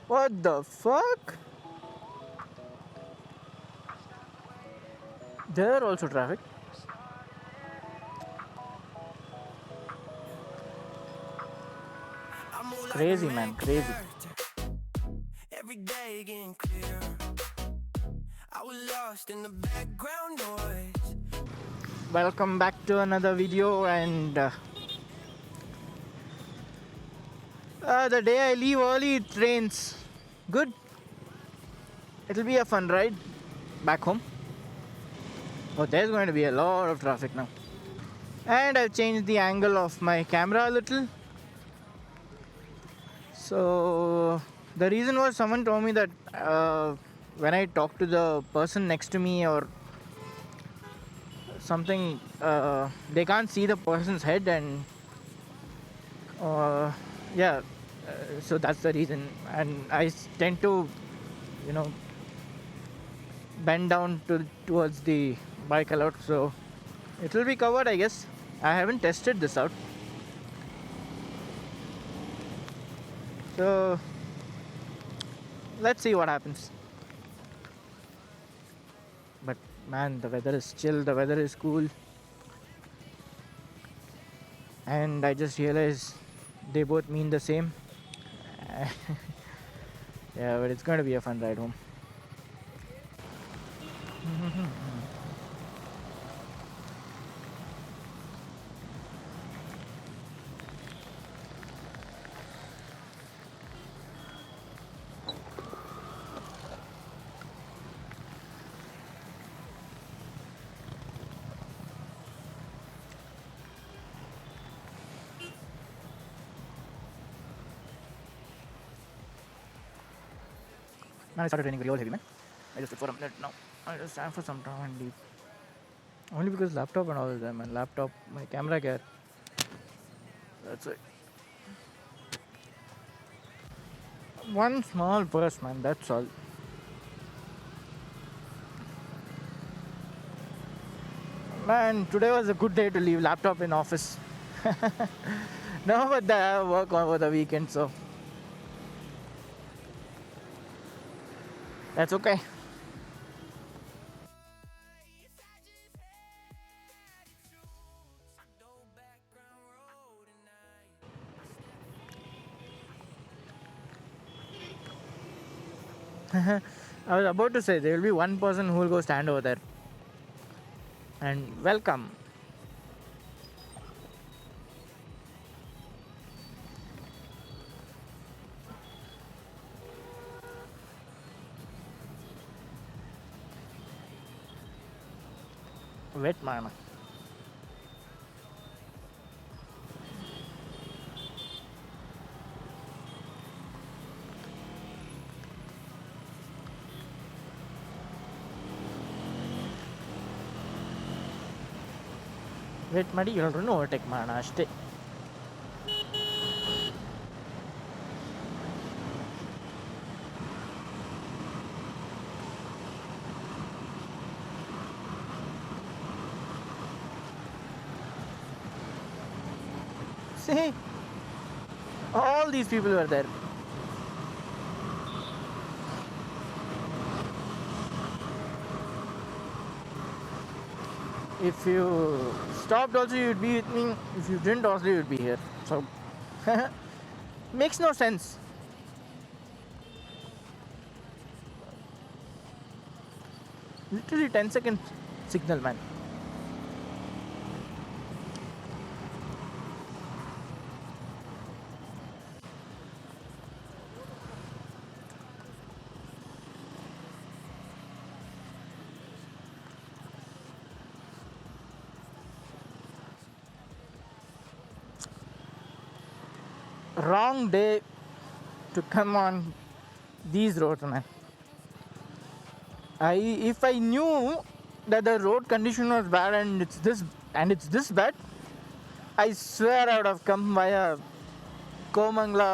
What the fuck? There are also traffic. Crazy, man, crazy. Every day getting clear. I was lost in the background noise. Welcome back to another video, and the day I leave early, it rains. Good. It'll be a fun ride back home. Oh, there's going to be a lot of traffic now. And I've changed the angle of my camera a little. So the reason was someone told me that when I talk to the person next to me or something, they can't see the person's head, and uh, yeah, so that's the reason. And I tend to, you know, bend down towards the bike a lot, so it will be covered, I guess. I haven't tested this out, so let's see what happens. But man, the weather is chill, the weather is cool, and I just realized they both mean the same. Yeah, but it's going to be a fun ride home. Man, I started raining real heavy, man. I just sit for a minute now. I just stand for some time and leave. Only because laptop and all is there, man. Laptop, my camera gear. That's it. One small burst, man. That's all. Man, today was a good day to leave laptop in office. No, but I have work over the weekend, so that's okay. I was about to say there will be one person who will go stand over there and welcome. Wait, man. Wait ಮಾಡಿ ಎಲ್ಲರೂ overtake ಮಾಡೋಣ ಅಷ್ಟೇ. See, all these people were there. If you stopped also, you'd be with me. If you didn't also, you'd be here. So makes no sense. Literally 10-second signal, man. Wrong day to come on these roads, man. If I knew that the road condition was bad and it's this bad, I swear I would have come via Komangla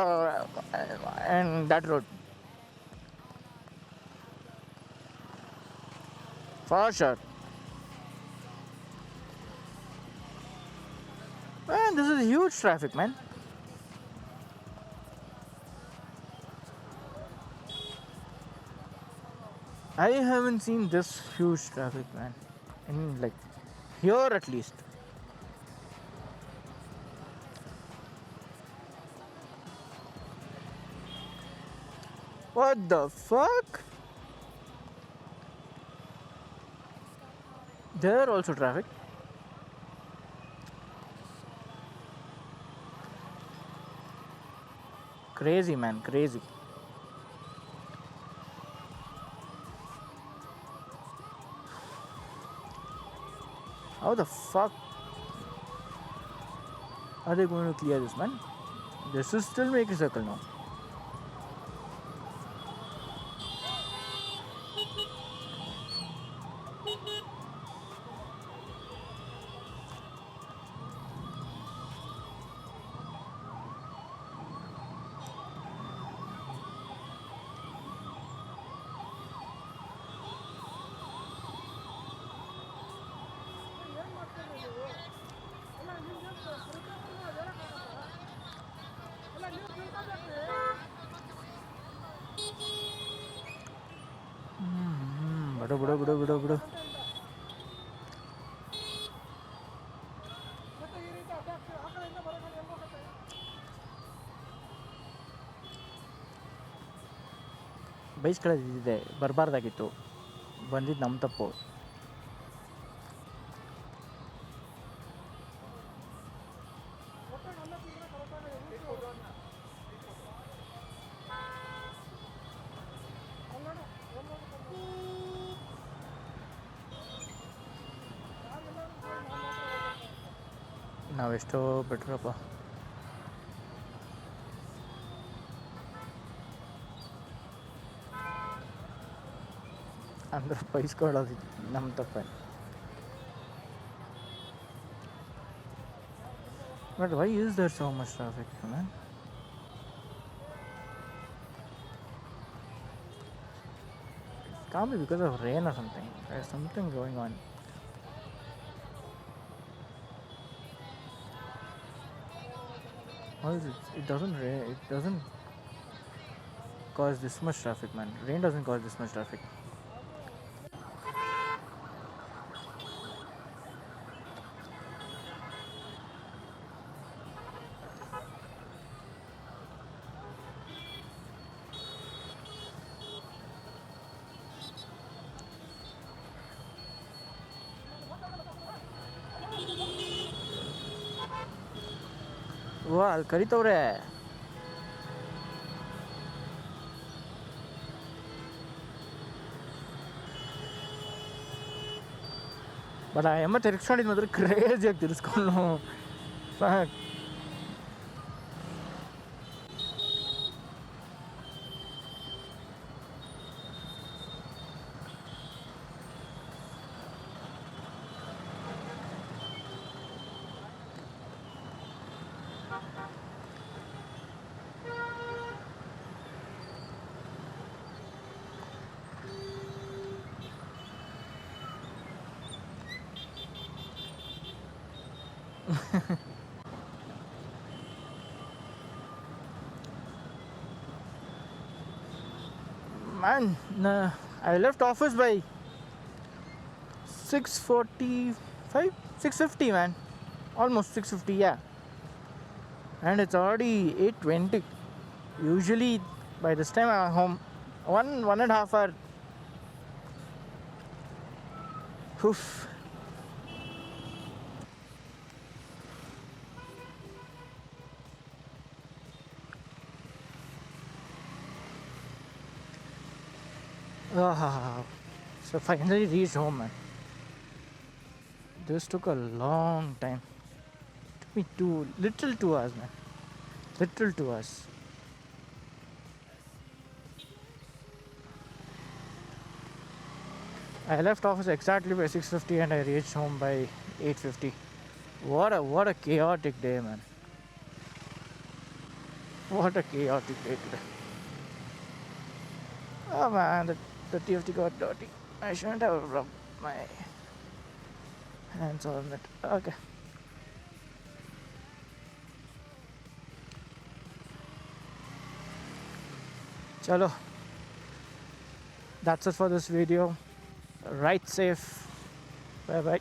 and that road. For sure. Man, this is huge traffic, man. I haven't seen this huge traffic, man. In like here at least. What the fuck? There also traffic. Crazy, man, crazy. How the fuck are they going to clear this, man? This is still making circle now. Bido, bido, bido, bido, bido. ಬೈಸ್ಕೊಳ್ಳೋದಿದೆ ಬರಬಾರ್ದಾಗಿತ್ತು ಬಂದಿದ್ದು ನಮ್ಮ ತಪ್ಪು ನಾವೆಷ್ಟೋ ಬೆಟ್ರಪ್ಪ ಅಂದ್ರೆ ಬೈಸ್ಕೊಳ್ಳೋದು ನಮ್ಮ ತಪ್ಪೇ But why is there so much traffic, man? It can't be because of rain or something. There's something going on. How is it? It doesn't rain. It doesn't cause this much traffic, man. Rain doesn't cause this much traffic. ವಾ ಅಲ್ಲಿ ಕರಿತವ್ರೆ but ಆ ಎಮ್ಮ ತಿರ್ಗಿಸ್ಕೊಂಡಿದ್ದು ಮಾತ್ರ ಕ್ರೇಜಿಯಾಗಿ ತಿರ್ಸ್ಕೊಂಡು Man, I left office by 6:45, 6:50, man. Almost 6:50, yeah. And it's already 8:20. Usually, by this time I'm home. One and a half hour. Oof. So finally reached home, man. This took a long time. It took me literal 2 hours, man. Literal 2 hours. I left office exactly by 6:50 and I reached home by 8:50. What a chaotic day, man. What a chaotic day today. Oh man, the TFT got dirty. I shouldn't have rubbed my hands on it. Okay. Chalo. That's it for this video. Ride safe. Bye bye.